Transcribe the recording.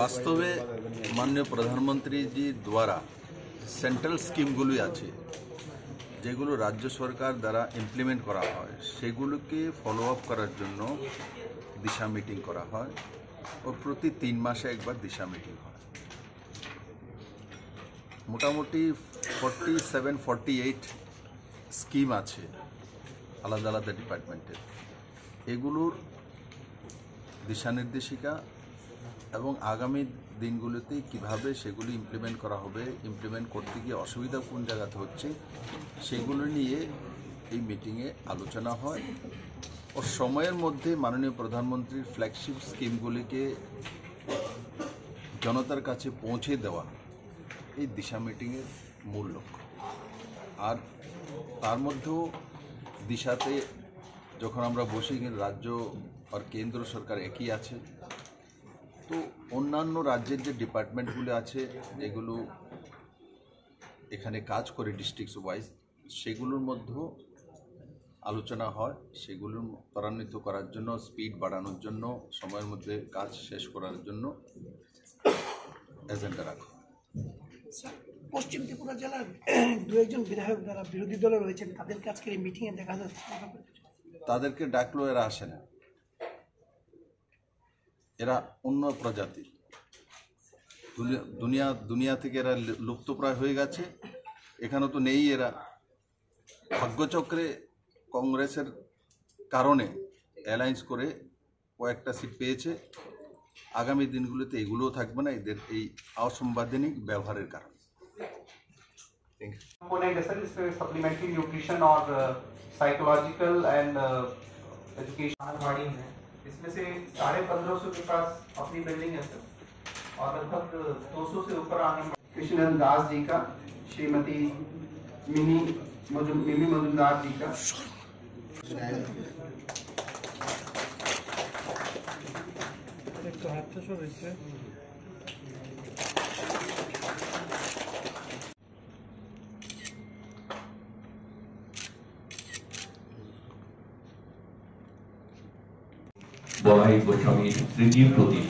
বাস্তবে মাননীয় প্রধানমন্ত্রীজি দ্বারা সেন্ট্রাল স্কিমগুলি আছে যেগুলো রাজ্য সরকার দ্বারা ইমপ্লিমেন্ট করা হয় সেগুলোকে ফলো আপ করার জন্য দিশা মিটিং করা হয় ও প্রতি 3 মাসে একবার দিশা মিটিং হয়। মোটামুটি 47-48 স্কিম আছে আলাদা আলাদা ডিপার্টমেন্টের। এগুলোর দিশা নির্দেশিকা এবং আগামী দিনগুলোতে কিভাবে সেগুলি ইমপ্লিমেন্ট করা হবে, ইমপ্লিমেন্ট করতে গিয়ে অসুবিধা কোন জায়গাতে হচ্ছে সেগুলো নিয়ে এই মিটিংয়ে আলোচনা হয় ও সময়ের মধ্যে মাননীয় প্রধানমন্ত্রীর ফ্ল্যাগশিপ স্কিমগুলিকে জনতার কাছে পৌঁছে দেওয়া এই দিশা মিটিংয়ের মূল লক্ষ্য। আর তার মধ্যেও দিশাতে যখন আমরা বসি রাজ্য আর কেন্দ্র সরকার একই আছে, তো অন্যান্য রাজ্যের যে ডিপার্টমেন্টগুলো আছে যেগুলো এখানে কাজ করে ডিস্ট্রিক্ট ওয়াইজ, সেগুলোর মধ্যেও আলোচনা হয়, সেগুলো ত্বরান্বিত করার জন্য, স্পিড বাড়ানোর জন্য, সময়ের মধ্যে কাজ শেষ করার জন্য এজেন্ডা রাখা। পশ্চিম ত্রিপুরা জেলার দু একজন বিধায়ক যারা বিরোধী দলে রয়েছেন তাদেরকে আজকের এই মিটিংয়ে দেখা যাচ্ছে। তাদেরকে ডাকলো, এরা আসে না, এরা অন্য প্রজাতি, দুনিয়া থেকে এরা লুপ্তপ্রায় হয়ে গেছে, এখানে তো নেই এরা। ভাগ্যচক্রে কংগ্রেসের কারণে অ্যালায়েন্স করে কয়েকটা সিট পেয়েছে। আগামী দিনগুলোতে এগুলোও থাকবে না, এদের এই অসাংবিধানিক ব্যবহারের কারণে। सप्लीमेंट्री न्यूट्रिशन और साइकोलॉजिकल एंड एजुकेशन आंगनबाड़ी में, इसमें से 1550 के पास अपनी बिल्डिंग है सर, और लगभग 200 से ऊपर आंगनबाड़ी। कृष्णन दास जी का, श्रीमती मिमी मजुमदार जी का, तो हाथ तो सो रही है। বড়াই গোস্বামীর তৃতীয় প্রতীক।